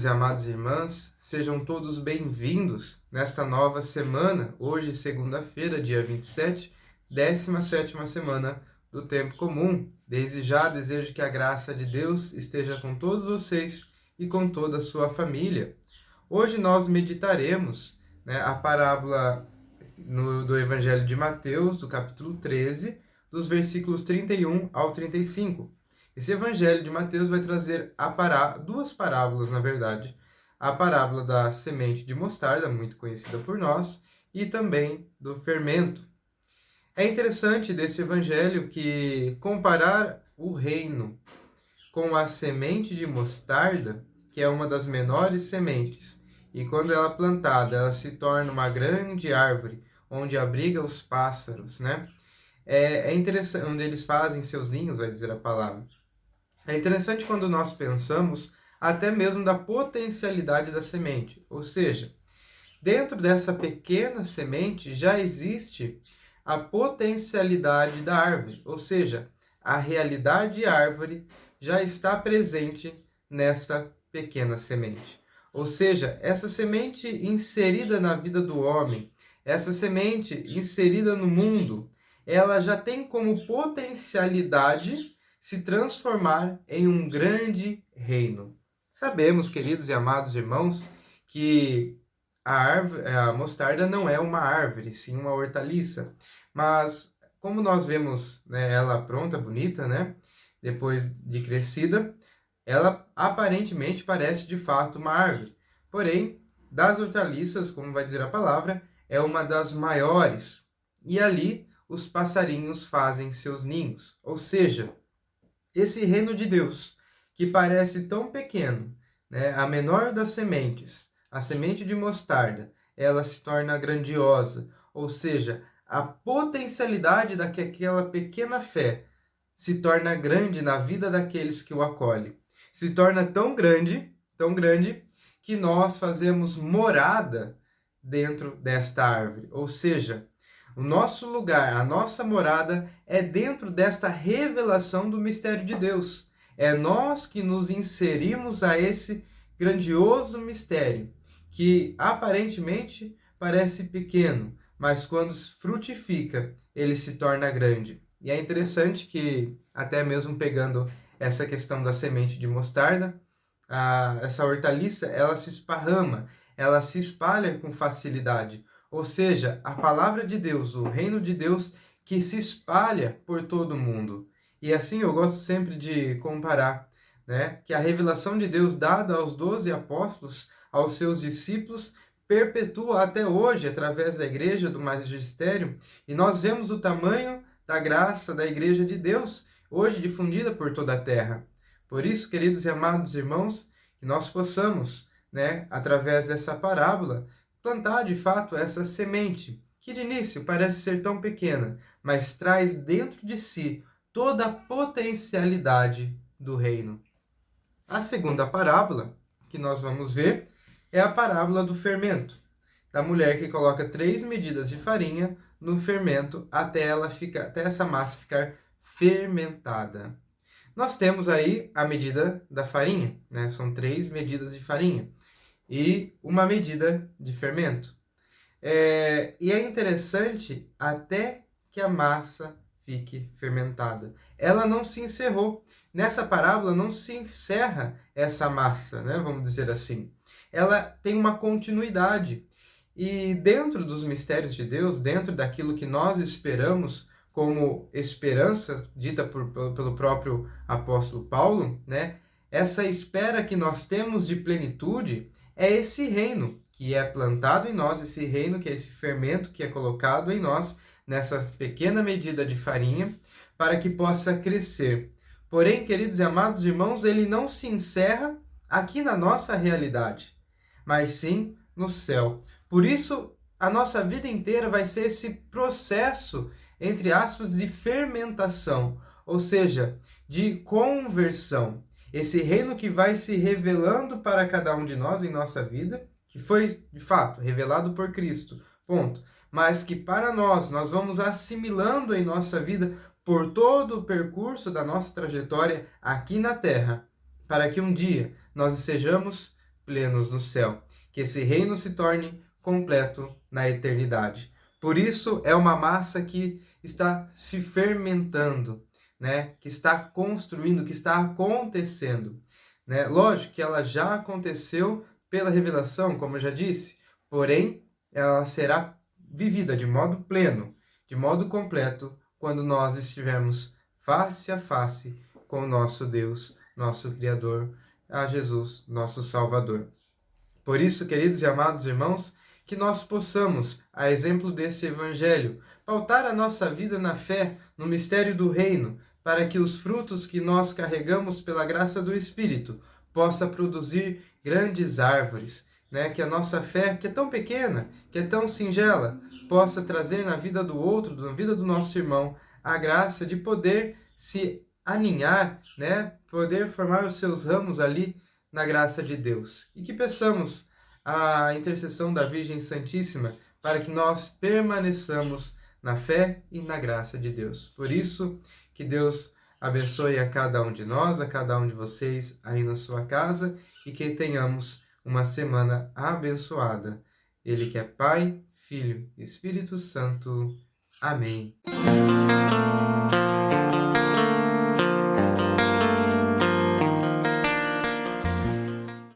e amadas irmãs, sejam todos bem-vindos nesta nova semana, hoje, segunda-feira, dia 27, 17ª semana do Tempo Comum. Desde já desejo que a graça de Deus esteja com todos vocês e com toda a sua família. Hoje nós meditaremos a parábola do Evangelho de Mateus, do capítulo 13, dos versículos 31 ao 35. Esse Evangelho de Mateus vai trazer duas parábolas, na verdade. A parábola da semente de mostarda, muito conhecida por nós, e também do fermento. É interessante desse Evangelho que comparar o reino com a semente de mostarda, que é uma das menores sementes, e quando ela é plantada, ela se torna uma grande árvore, onde abriga os pássaros, né? É interessante, onde eles fazem seus ninhos, vai dizer a palavra. É interessante quando nós pensamos até mesmo da potencialidade da semente. Ou seja, dentro dessa pequena semente já existe a potencialidade da árvore. Ou seja, a realidade árvore já está presente nessa pequena semente. Ou seja, essa semente inserida na vida do homem, essa semente inserida no mundo, ela já tem como potencialidade se transformar em um grande reino. Sabemos, queridos e amados irmãos, que a mostarda não é uma árvore, sim uma hortaliça. Mas como nós vemos ela pronta, bonita, depois de crescida, ela aparentemente parece de fato uma árvore. Porém, das hortaliças, como vai dizer a palavra, é uma das maiores. E ali os passarinhos fazem seus ninhos. Ou seja, esse reino de Deus, que parece tão pequeno, a menor das sementes, a semente de mostarda, ela se torna grandiosa. Ou seja, a potencialidade daquela pequena fé se torna grande na vida daqueles que o acolhem. Se torna tão grande, que nós fazemos morada dentro desta árvore. Ou seja, o nosso lugar, a nossa morada é dentro desta revelação do mistério de Deus. É nós que nos inserimos a esse grandioso mistério, que aparentemente parece pequeno, mas quando frutifica, ele se torna grande. E é interessante que, até mesmo pegando essa questão da semente de mostarda, essa hortaliça, ela se esparrama, ela se espalha com facilidade. Ou seja, a palavra de Deus, o reino de Deus que se espalha por todo o mundo. E assim eu gosto sempre de comparar, que a revelação de Deus dada aos 12 apóstolos, aos seus discípulos, perpetua até hoje através da igreja, do magistério, e nós vemos o tamanho da graça da igreja de Deus, hoje difundida por toda a terra. Por isso, queridos e amados irmãos, que nós possamos, através dessa parábola, plantar de fato essa semente, que de início parece ser tão pequena, mas traz dentro de si toda a potencialidade do reino. A segunda parábola que nós vamos ver é a parábola do fermento, da mulher que coloca 3 medidas de farinha no fermento até essa massa ficar fermentada. Nós temos aí a medida da farinha, são 3 medidas de farinha e uma medida de fermento. E é interessante até que a massa fique fermentada. Ela não se encerrou. Nessa parábola não se encerra essa massa, vamos dizer assim. Ela tem uma continuidade. E dentro dos mistérios de Deus, dentro daquilo que nós esperamos como esperança, dita pelo próprio apóstolo Paulo, essa espera que nós temos de plenitude é esse reino que é plantado em nós, esse reino que é esse fermento que é colocado em nós, nessa pequena medida de farinha, para que possa crescer. Porém, queridos e amados irmãos, ele não se encerra aqui na nossa realidade, mas sim no céu. Por isso, a nossa vida inteira vai ser esse processo, entre aspas, de fermentação, ou seja, de conversão. Esse reino que vai se revelando para cada um de nós em nossa vida, que foi, de fato, revelado por Cristo, ponto. Mas que para nós vamos assimilando em nossa vida por todo o percurso da nossa trajetória aqui na Terra, para que um dia nós sejamos plenos no céu, que esse reino se torne completo na eternidade. Por isso é uma massa que está se fermentando, né? Que está construindo, que está acontecendo, né? Lógico que ela já aconteceu pela revelação, como eu já disse, porém ela será vivida de modo pleno, de modo completo, quando nós estivermos face a face com o nosso Deus, nosso Criador, a Jesus, nosso Salvador. Por isso, queridos e amados irmãos, que nós possamos, a exemplo desse Evangelho, pautar a nossa vida na fé, no mistério do reino, para que os frutos que nós carregamos pela graça do Espírito possa produzir grandes árvores, né? Que a nossa fé, que é tão pequena, que é tão singela, possa trazer na vida do outro, na vida do nosso irmão, a graça de poder se aninhar, né? Poder formar os seus ramos ali na graça de Deus. E que peçamos a intercessão da Virgem Santíssima para que nós permaneçamos na fé e na graça de Deus. Por isso, que Deus abençoe a cada um de nós, a cada um de vocês aí na sua casa e que tenhamos uma semana abençoada. Ele que é Pai, Filho e Espírito Santo. Amém.